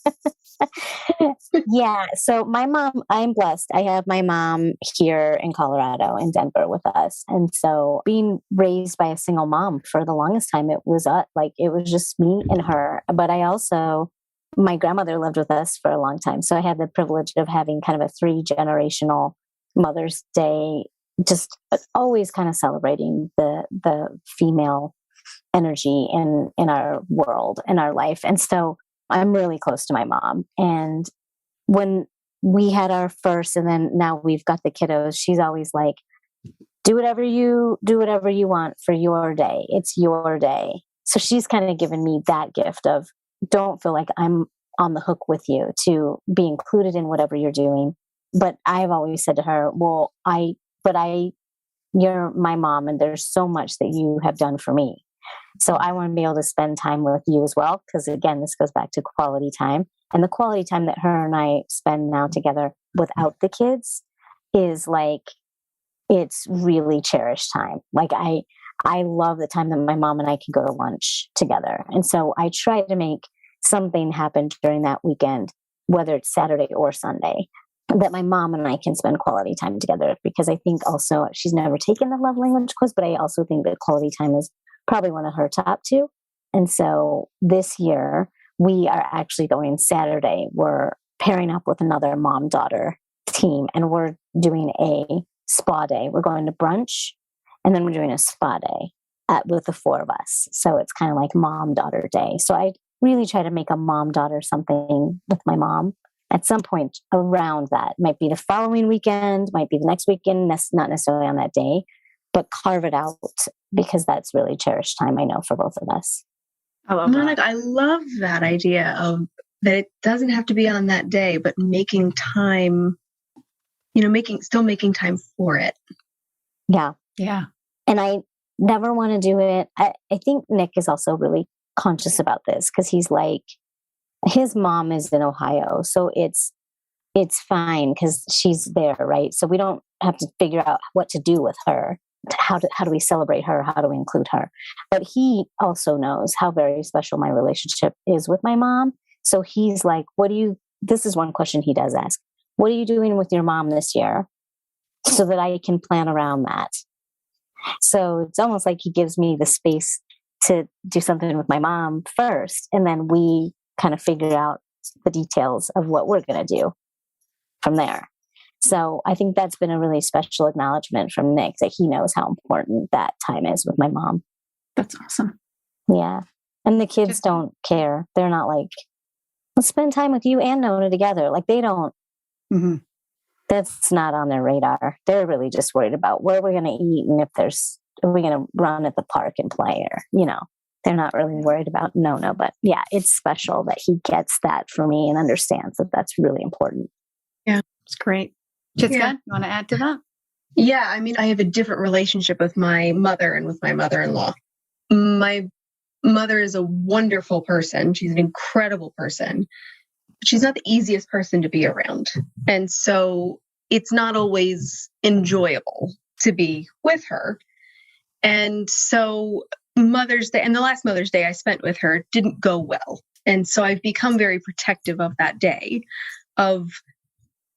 [SPEAKER 3] Yeah. So my mom, I'm blessed. I have my mom here in Colorado, in Denver with us. And so being raised by a single mom for the longest time, it was just me and her. But my grandmother lived with us for a long time. So I had the privilege of having kind of a 3-generational Mother's Day, just always kind of celebrating the female energy in our world, in our life. And so I'm really close to my mom. And when we had our first, and then now we've got the kiddos, she's always like, do whatever you want for your day. It's your day. So she's kind of given me that gift of don't feel like I'm on the hook with you, to be included in whatever you're doing. But I've always said to her, well, you're my mom and there's so much that you have done for me. So I want to be able to spend time with you as well. Because again, this goes back to quality time, and the quality time that her and I spend now together without the kids is like, it's really cherished time. Like I love the time that my mom and I can go to lunch together. And so I try to make something happen during that weekend, whether it's Saturday or Sunday, that my mom and I can spend quality time together. Because I think also she's never taken the love language quiz, but I also think that quality time is probably one of her top 2. And so this year we are actually going Saturday. We're pairing up with another mom-daughter team and we're doing a spa day. We're going to brunch and then we're doing a spa day with the 4 of us. So it's kind of like mom-daughter day. So I really try to make a mom-daughter something with my mom at some point around that. Might be the following weekend, might be the next weekend, not necessarily on that day, but carve it out because that's really cherished time, I know, for both of us.
[SPEAKER 4] Monica, I love that idea of that it doesn't have to be on that day, but making time, still making time for it.
[SPEAKER 3] Yeah.
[SPEAKER 2] Yeah.
[SPEAKER 3] And I never want to do it. I think Nick is also really conscious about this because he's like, his mom is in Ohio. So it's fine because she's there, right? So we don't have to figure out what to do with her. How do we celebrate her? How do we include her? But he also knows how very special my relationship is with my mom. So he's like, this is one question he does ask. What are you doing with your mom this year? So that I can plan around that. So it's almost like he gives me the space to do something with my mom first. And then we kind of figure out the details of what we're going to do from there. So I think that's been a really special acknowledgement from Nick that he knows how important that time is with my mom.
[SPEAKER 2] That's awesome.
[SPEAKER 3] Yeah. And the kids don't care. They're not like, let's spend time with you and Nona together. Like they don't, that's not on their radar. They're really just worried about where we're going to eat and are we going to run at the park and play or, they're not really worried about Nona. But yeah, it's special that he gets that for me and understands that that's really important.
[SPEAKER 2] Yeah, it's great. Tjitske, you want to add to that?
[SPEAKER 4] Yeah, I mean, I have a different relationship with my mother and with my mother-in-law. My mother is a wonderful person. She's an incredible person. But she's not the easiest person to be around. And so it's not always enjoyable to be with her. And so Mother's Day and the last Mother's Day I spent with her didn't go well. And so I've become very protective of that day, of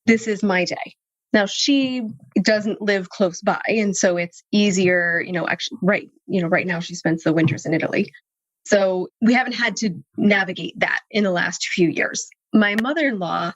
[SPEAKER 4] this is my day. Now she doesn't live close by. And so it's easier, actually, right now she spends the winters in Italy. So we haven't had to navigate that in the last few years. My mother-in-law,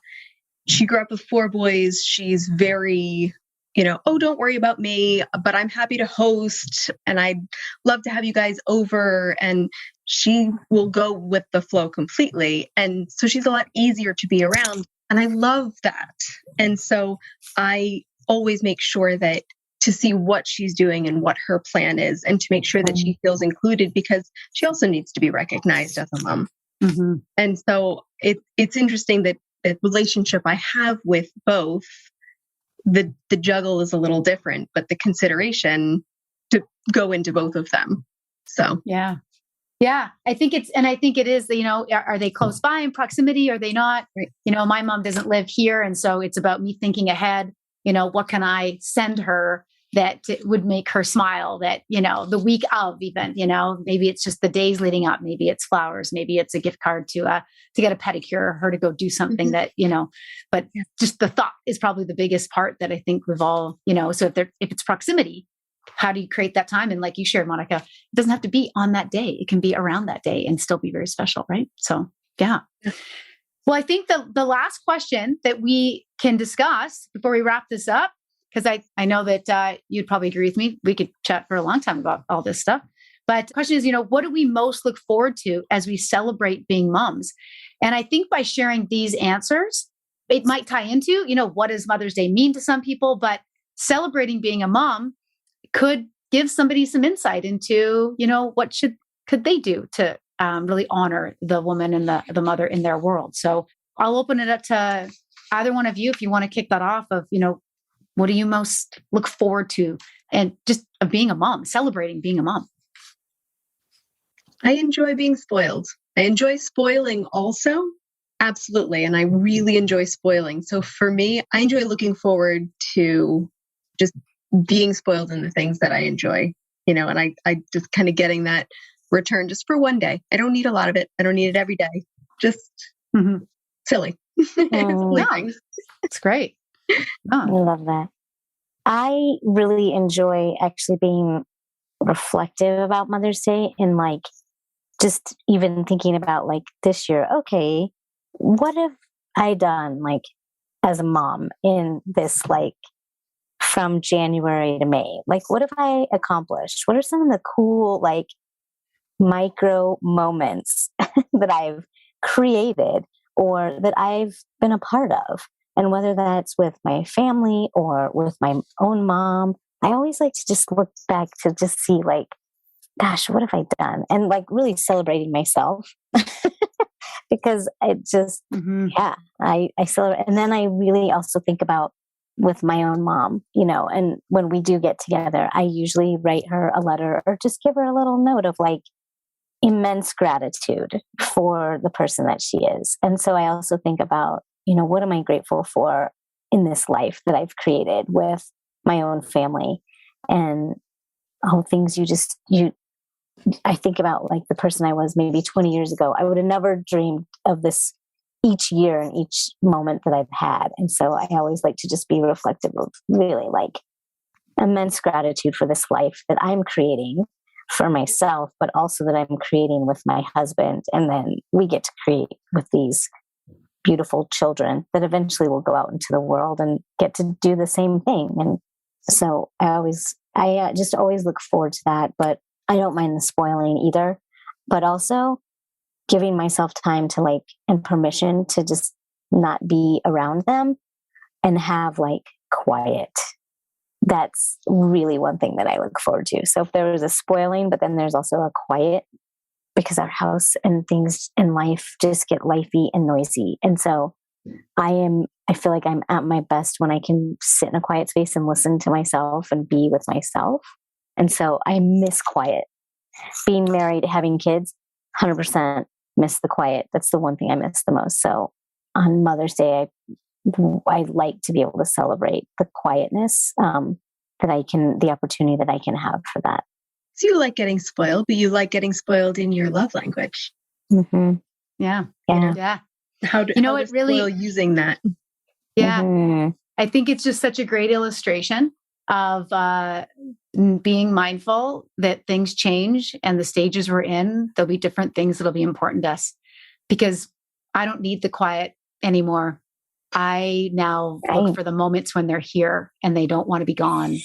[SPEAKER 4] she grew up with 4 boys. She's very, oh, don't worry about me, but I'm happy to host and I'd love to have you guys over. And she will go with the flow completely. And so she's a lot easier to be around. And I love that. And so I always make sure that to see what she's doing and what her plan is and to make sure that she feels included, because she also needs to be recognized as a mom. Mm-hmm. And so it's interesting that the relationship I have with both, the juggle is a little different, but the consideration to go into both of them. So,
[SPEAKER 2] yeah. I think it is, are they close by in proximity? Are they not? Right. My mom doesn't live here. And so it's about me thinking ahead, what can I send her that would make her smile, that, the week of even, maybe it's just the days leading up, maybe it's flowers, maybe it's a gift card to get a pedicure, her to go do something that, but just the thought is probably the biggest part that I think revolve, so if it's proximity, how do you create that time? And like you shared, Monica, it doesn't have to be on that day. It can be around that day and still be very special, right? So, yeah. Well, I think the last question that we can discuss before we wrap this up, because I know that you'd probably agree with me. We could chat for a long time about all this stuff. But the question is, what do we most look forward to as we celebrate being moms? And I think by sharing these answers, it might tie into, what does Mother's Day mean to some people? But celebrating being a mom could give somebody some insight into, what could they do to really honor the woman and the mother in their world. So I'll open it up to either one of you if you want to kick that off of, what do you most look forward to and just of being a mom, celebrating being a mom?
[SPEAKER 4] I enjoy being spoiled. I enjoy spoiling also. Absolutely. And I really enjoy spoiling. So for me, I enjoy looking forward to just being spoiled in the things that I enjoy, and I just kind of getting that return just for one day. I don't need a lot of it. I don't need it every day. Just silly. Silly things.
[SPEAKER 2] It's great.
[SPEAKER 3] Oh. I love that. I really enjoy actually being reflective about Mother's Day and just even thinking about this year, okay, what have I done as a mom in this from January to May? What have I accomplished? What are some of the cool micro moments that I've created or that I've been a part of? And whether that's with my family or with my own mom, I always like to just look back to just see gosh, what have I done? And really celebrating myself because it just, I celebrate. And then I really also think about with my own mom, and when we do get together, I usually write her a letter or just give her a little note of immense gratitude for the person that she is. And so I also think about, what am I grateful for in this life that I've created with my own family and all things I think about the person I was maybe 20 years ago. I would have never dreamed of this each year and each moment that I've had. And so I always like to just be reflective of really immense gratitude for this life that I'm creating for myself, but also that I'm creating with my husband. And then we get to create with these beautiful children that eventually will go out into the world and get to do the same thing. And so I just always look forward to that, but I don't mind the spoiling either, but also giving myself time to and permission to just not be around them and have quiet. That's really one thing that I look forward to. So if there was a spoiling, but then there's also a quiet, because our house and things in life just get lifey and noisy. And so I feel like I'm at my best when I can sit in a quiet space and listen to myself and be with myself. And so I miss quiet. Being married, having kids, 100% miss the quiet. That's the one thing I miss the most. So on Mother's Day, I like to be able to celebrate the quietness the opportunity that I can have for that.
[SPEAKER 4] So you like getting spoiled, but you like getting spoiled in your love language.
[SPEAKER 3] Mm-hmm.
[SPEAKER 2] Yeah.
[SPEAKER 3] Yeah.
[SPEAKER 2] Yeah.
[SPEAKER 4] How do
[SPEAKER 2] it really
[SPEAKER 4] spoil using that?
[SPEAKER 2] Yeah.
[SPEAKER 3] Mm-hmm.
[SPEAKER 2] I think it's just such a great illustration of being mindful that things change and the stages we're in, there'll be different things that'll be important to us, because I don't need the quiet anymore. I now look for the moments when they're here and they don't want to be gone.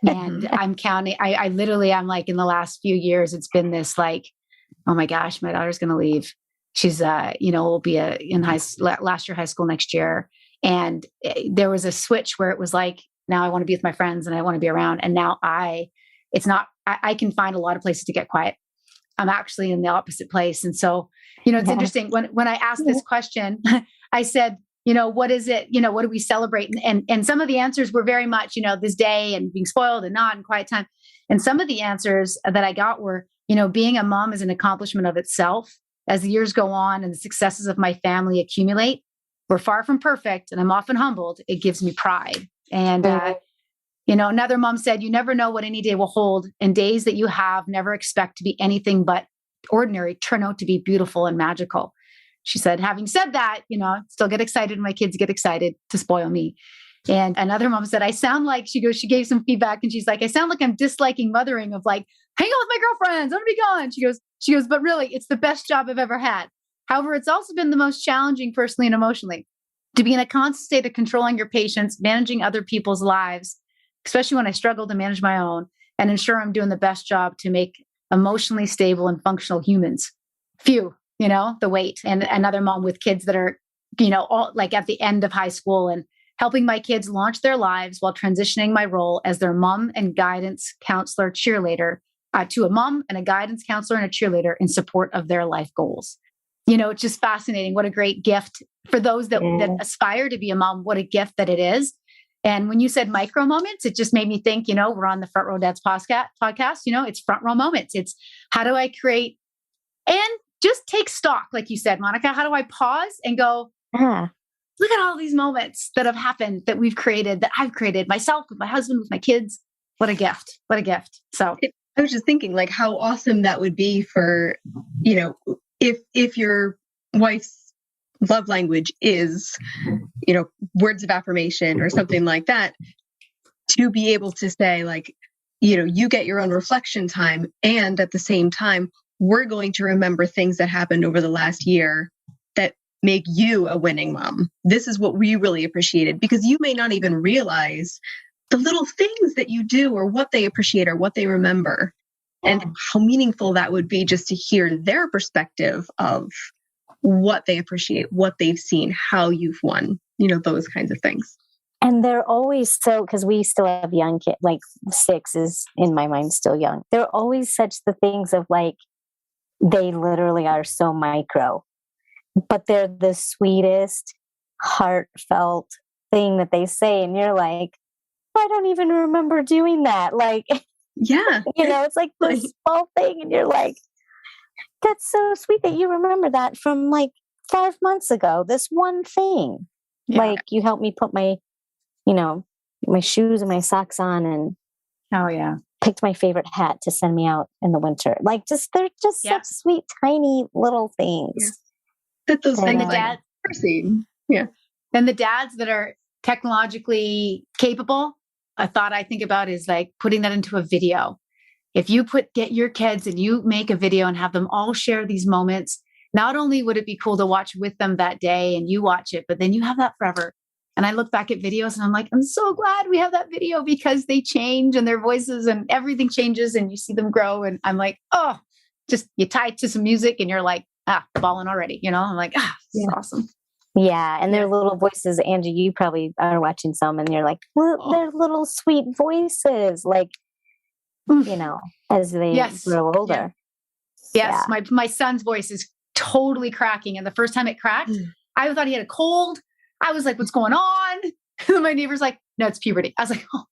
[SPEAKER 2] And I'm counting, I literally, I'm like, in the last few years, it's been this like, oh my gosh, my daughter's going to leave. She's, will be in last year, high school next year. And there was a switch where it was like, now I want to be with my friends and I want to be around. And now I can find a lot of places to get quiet. I'm actually in the opposite place. And so, it's interesting when I asked this question, I said, what is it? What do we celebrate? And some of the answers were very much, this day and being spoiled and not and quiet time. And some of the answers that I got were, being a mom is an accomplishment of itself. As the years go on and the successes of my family accumulate, we're far from perfect and I'm often humbled. It gives me pride. And, another mom said, you never know what any day will hold, and days that you have never expect to be anything but ordinary turn out to be beautiful and magical. She said, having said that, still get excited when my kids get excited to spoil me. And another mom said, I sound like, she gave some feedback and she's like, I sound like I'm disliking mothering of like, hang out with my girlfriends, I'm gonna be gone. She goes, but really, it's the best job I've ever had. However, it's also been the most challenging personally and emotionally. To be in a constant state of controlling your patients, managing other people's lives, especially when I struggle to manage my own, and ensure I'm doing the best job to make emotionally stable and functional humans. Few, the weight. And another mom with kids that are, all like at the end of high school, and helping my kids launch their lives while transitioning my role as their mom and guidance counselor cheerleader to a mom and a guidance counselor and a cheerleader in support of their life goals. It's just fascinating. What a great gift for those that aspire to be a mom. What a gift that it is. And when you said micro moments, it just made me think, we're on the Front Row Dads podcast, it's front row moments. It's how do I create and just take stock, like you said, Monica, how do I pause and go, look at all these moments that have happened that we've created, that I've created myself, with my husband, with my kids. What a gift. What a gift. So
[SPEAKER 4] I was just thinking like how awesome that would be for, if your wife's love language is, words of affirmation or something like that, to be able to say like, you get your own reflection time. And at the same time, we're going to remember things that happened over the last year that make you a winning mom. This is what we really appreciated, because you may not even realize the little things that you do or what they appreciate or what they remember. And how meaningful that would be just to hear their perspective of what they appreciate, what they've seen, how you've won, those kinds of things.
[SPEAKER 3] And they're always so, because we still have young kids, like 6 is in my mind still young. They're always such the things of like, they literally are so micro, but they're the sweetest, heartfelt thing that they say. And you're like, I don't even remember doing that. Like,
[SPEAKER 4] yeah,
[SPEAKER 3] it's like this small thing. And you're like, that's so sweet that you remember that from like 5 months ago, this one thing. Yeah. Like you helped me put my, my shoes and my socks on, and picked my favorite hat to send me out in the winter. Like they're just such sweet, tiny little things.
[SPEAKER 4] Yeah. That those things like seen. Yeah.
[SPEAKER 2] Then the dads that are technologically capable, a thought I think about is like putting that into a video. If you get your kids and you make a video and have them all share these moments, not only would it be cool to watch with them that day and you watch it, but then you have that forever. And I look back at videos and I'm like, I'm so glad we have that video, because they change and their voices and everything changes and you see them grow. And I'm like, oh, just you tie it to some music and you're like, balling already, I'm like, this is awesome.
[SPEAKER 3] Yeah. And their little voices, Angie, you probably are watching some and you're like, well, they're little sweet voices, like, as they grow older.
[SPEAKER 2] Yes. My son's voice is totally cracking. And the first time it cracked, I thought he had a cold. I was like, what's going on? And my neighbor's like, no, it's puberty. I was like, oh,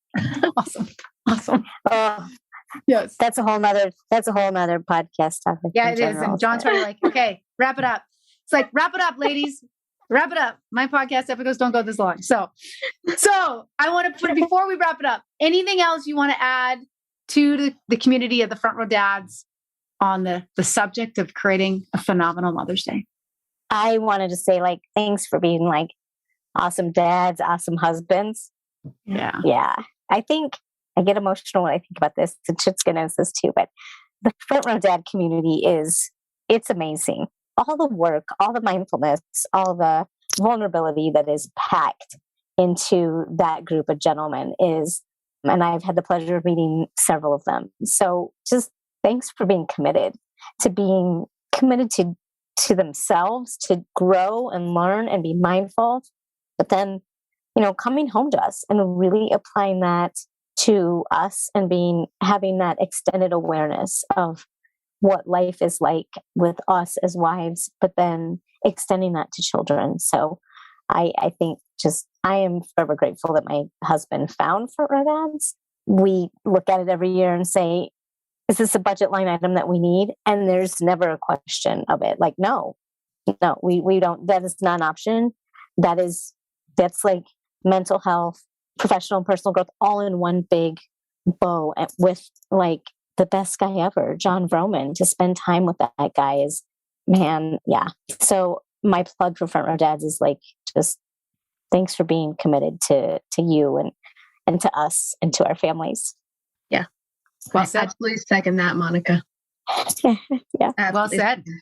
[SPEAKER 2] awesome. Yes.
[SPEAKER 3] That's a whole nother podcast topic.
[SPEAKER 2] Yeah, it is. And John's probably like, okay, wrap it up. It's like, wrap it up, ladies. Wrap it up. My podcast episodes don't go this long. So I want to put, before we wrap it up, anything else you want to add to the community of the Front Row Dads on the subject of creating a phenomenal Mother's Day?
[SPEAKER 3] I wanted to say, like, thanks for being like awesome dads, awesome husbands.
[SPEAKER 2] Yeah.
[SPEAKER 3] Yeah. I think I get emotional when I think about this. And Tjitske knows this too, but the Front Row Dad community it's amazing. All the work, all the mindfulness, all the vulnerability that is packed into that group of gentlemen and I've had the pleasure of meeting several of them. So just thanks for being committed to themselves, to grow and learn and be mindful, but then, coming home to us and really applying that to us and having that extended awareness of what life is like with us as wives, but then extending that to children. So I think I am forever grateful that my husband found Front Row Dads. We look at it every year and say, is this a budget line item that we need? And there's never a question of it. Like, no, we don't, that is not an option. That's like mental health, professional and personal growth, all in one big bow with like the best guy ever, John Vroman. To spend time with that guy is, man, yeah. So my plug for Front Row Dads is like, just thanks for being committed to you and to us and to our families.
[SPEAKER 4] Yeah.
[SPEAKER 2] Well
[SPEAKER 4] I
[SPEAKER 2] said.
[SPEAKER 4] absolutely second that, Monica.
[SPEAKER 3] Yeah.
[SPEAKER 4] Absolutely.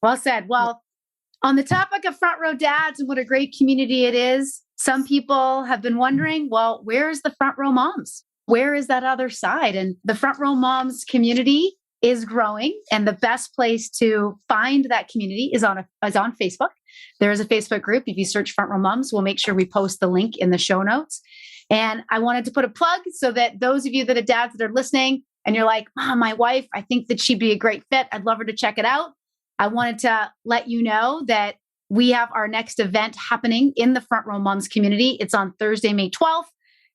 [SPEAKER 2] Well said. Well, on the topic of Front Row Dads and what a great community it is, some people have been wondering, well, where's the Front Row Moms? Where is that other side? And the Front Row Moms community is growing. And the best place to find that community is on Facebook. There is a Facebook group. If you search Front Row Moms, we'll make sure we post the link in the show notes. And I wanted to put a plug so that those of you that are dads that are listening and you're like, Mom, my wife, I think that she'd be a great fit. I'd love her to check it out. I wanted to let you know that we have our next event happening in the Front Row Moms community. It's on Thursday, May 12th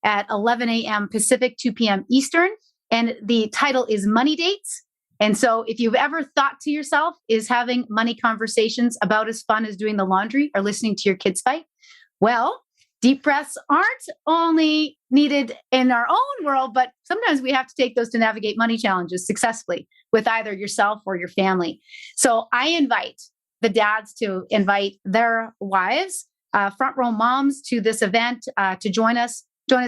[SPEAKER 2] at 11 a.m. Pacific, 2 p.m. Eastern. And the title is Money Dates. And so if you've ever thought to yourself, is having money conversations about as fun as doing the laundry or listening to your kids fight? Well, deep breaths aren't only needed in our own world, but sometimes we have to take those to navigate money challenges successfully with either yourself or your family. So I invite the dads to invite their wives, Front Row Moms, to this event to join us,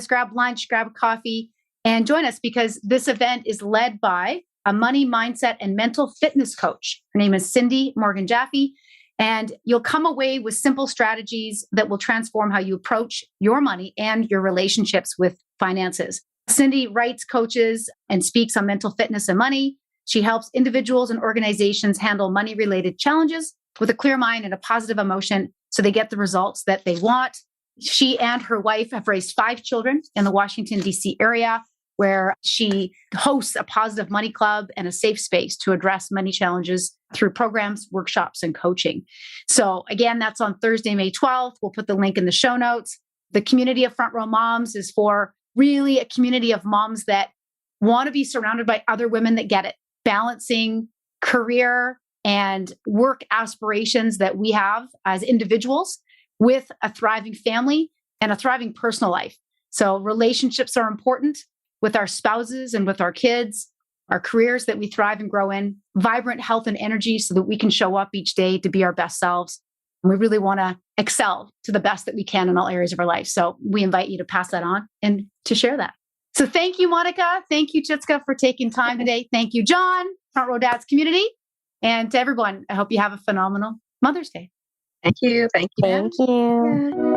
[SPEAKER 2] grab lunch, grab coffee, and join us because this event is led by a money mindset and mental fitness coach. Her name is Cindy Morgan Jaffe. And you'll come away with simple strategies that will transform how you approach your money and your relationships with finances. Cindy writes, coaches, and speaks on mental fitness and money. She helps individuals and organizations handle money-related challenges with a clear mind and a positive emotion so they get the results that they want. She and her wife have raised 5 children in the Washington, D.C. area, where she hosts a positive money club and a safe space to address money challenges through programs, workshops, and coaching. So again, that's on Thursday, May 12th. We'll put the link in the show notes. The community of Front Row Moms is for really a community of moms that want to be surrounded by other women that get it, balancing career and work aspirations that we have as individuals with a thriving family and a thriving personal life. So relationships are important with our spouses and with our kids, our careers that we thrive and grow in, vibrant health and energy so that we can show up each day to be our best selves. And we really want to excel to the best that we can in all areas of our life. So we invite you to pass that on and to share that. So thank you, Monica. Thank you, Tjitske, for taking time today. Thank you, John, Front Row Dads community. And to everyone, I hope you have a phenomenal Mother's Day.
[SPEAKER 4] Thank you. Thank you.
[SPEAKER 3] Thank you.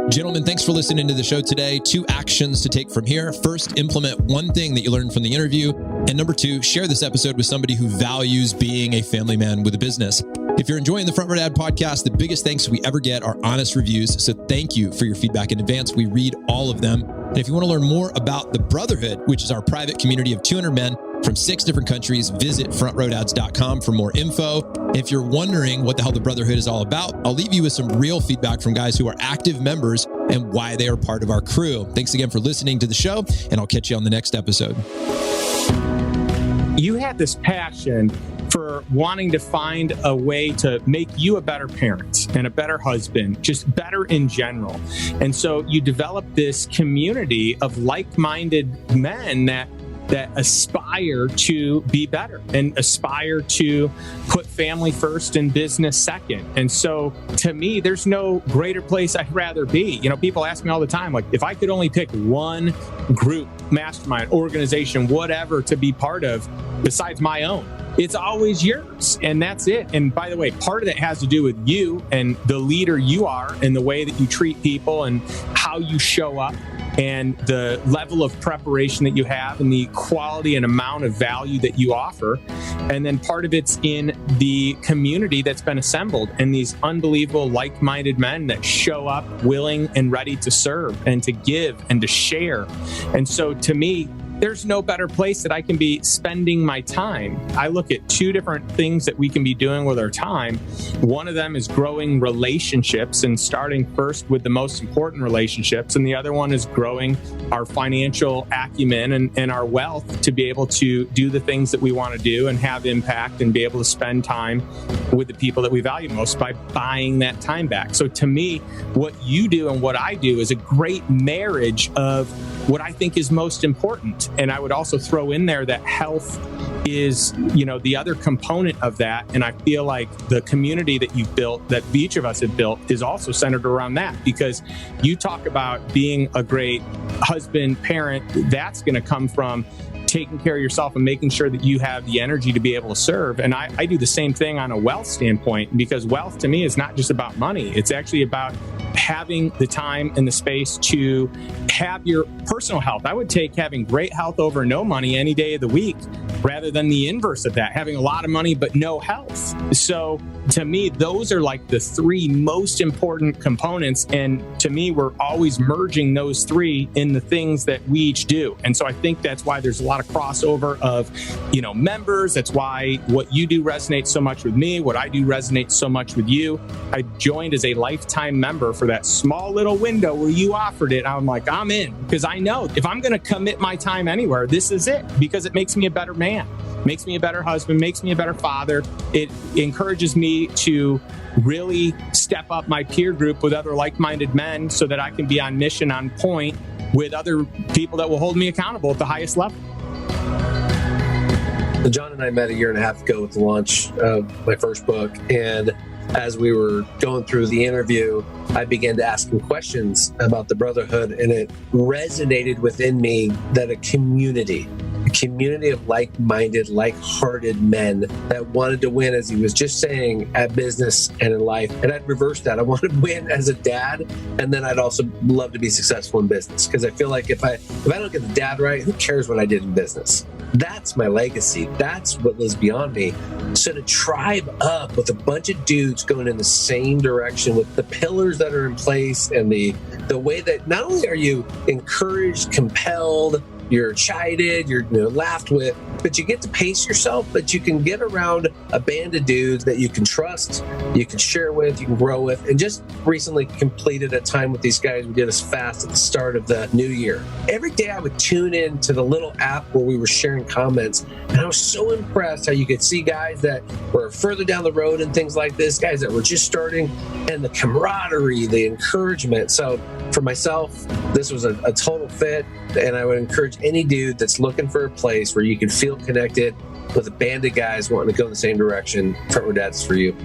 [SPEAKER 1] Gentlemen, thanks for listening to the show today. 2 actions to take from here. First, implement one thing that you learned from the interview. And number 2, share this episode with somebody who values being a family man with a business. If you're enjoying the Front Row Dad podcast, the biggest thanks we ever get are honest reviews. So thank you for your feedback in advance. We read all of them. And if you want to learn more about the Brotherhood, which is our private community of 200 men from 6 different countries, visit frontrowdads.com for more info. If you're wondering what the hell the Brotherhood is all about, I'll leave you with some real feedback from guys who are active members and why they are part of our crew. Thanks again for listening to the show, and I'll catch you on the next episode.
[SPEAKER 6] You have this passion for wanting to find a way to make you a better parent and a better husband, just better in general. And so you develop this community of like-minded men that aspire to be better and aspire to put family first and business second. And so to me, there's no greater place I'd rather be. You know, people ask me all the time, like, if I could only pick one group, mastermind, organization, whatever to be part of besides my own, it's always yours. And that's it. And by the way, part of that has to do with you and the leader you are and the way that you treat people and how you show up and the level of preparation that you have and the quality and amount of value that you offer. And then part of it's in the community that's been assembled and these unbelievable like-minded men that show up willing and ready to serve and to give and to share. And so to me, there's no better place that I can be spending my time. I look at two different things that we can be doing with our time. One of them is growing relationships and starting first with the most important relationships. And the other one is growing our financial acumen and our wealth to be able to do the things that we want to do and have impact and be able to spend time with the people that we value most by buying that time back. So to me, what you do and what I do is a great marriage of what I think is most important. And I would also throw in there that health is, you know, the other component of that. And I feel like the community that you've built, that each of us have built, is also centered around that, because you talk about being a great husband, parent, that's going to come from taking care of yourself and making sure that you have the energy to be able to serve. And I do the same thing on a wealth standpoint, because wealth to me is not just about money. It's actually about having the time and the space to have your personal health. I would take having great health over no money any day of the week, rather than the inverse of that, having a lot of money but no health. So to me, those are like the three most important components. And to me, we're always merging those three in the things that we each do. And so I think that's why there's a lot of crossover of, you know, members. That's why what you do resonates so much with me. What I do resonates so much with you. I joined as a lifetime member for that small little window where you offered it. I'm like, I'm in, because I know if I'm going to commit my time anywhere, this is it, because it makes me a better man, makes me a better husband, makes me a better father. It encourages me to really step up my peer group with other like-minded men so that I can be on mission, on point with other people that will hold me accountable at the highest level.
[SPEAKER 7] So John and I met a year and a half ago with the launch of my first book. And as we were going through the interview, I began to ask him questions about the brotherhood, and it resonated within me that a community of like-minded, like-hearted men that wanted to win, as he was just saying, at business and in life. And I'd reverse that. I wanted to win as a dad, and then I'd also love to be successful in business, because I feel like if I don't get the dad right, who cares what I did in business? That's my legacy. That's what lives beyond me. So to tribe up with a bunch of dudes going in the same direction with the pillars that are in place and the way that not only are you encouraged, compelled, you're chided, you're laughed with, but you get to pace yourself, but you can get around a band of dudes that you can trust, you can share with, you can grow with. And just recently completed a time with these guys. We did this fast at the start of the new year. Every day I would tune in to the little app where we were sharing comments, and I was so impressed how you could see guys that were further down the road and things like this, guys that were just starting, and the camaraderie, the encouragement. So for myself, this was a total fit, and I would encourage any dude that's looking for a place where you can feel connected with a band of guys wanting to go in the same direction. Front Row Dads is for you.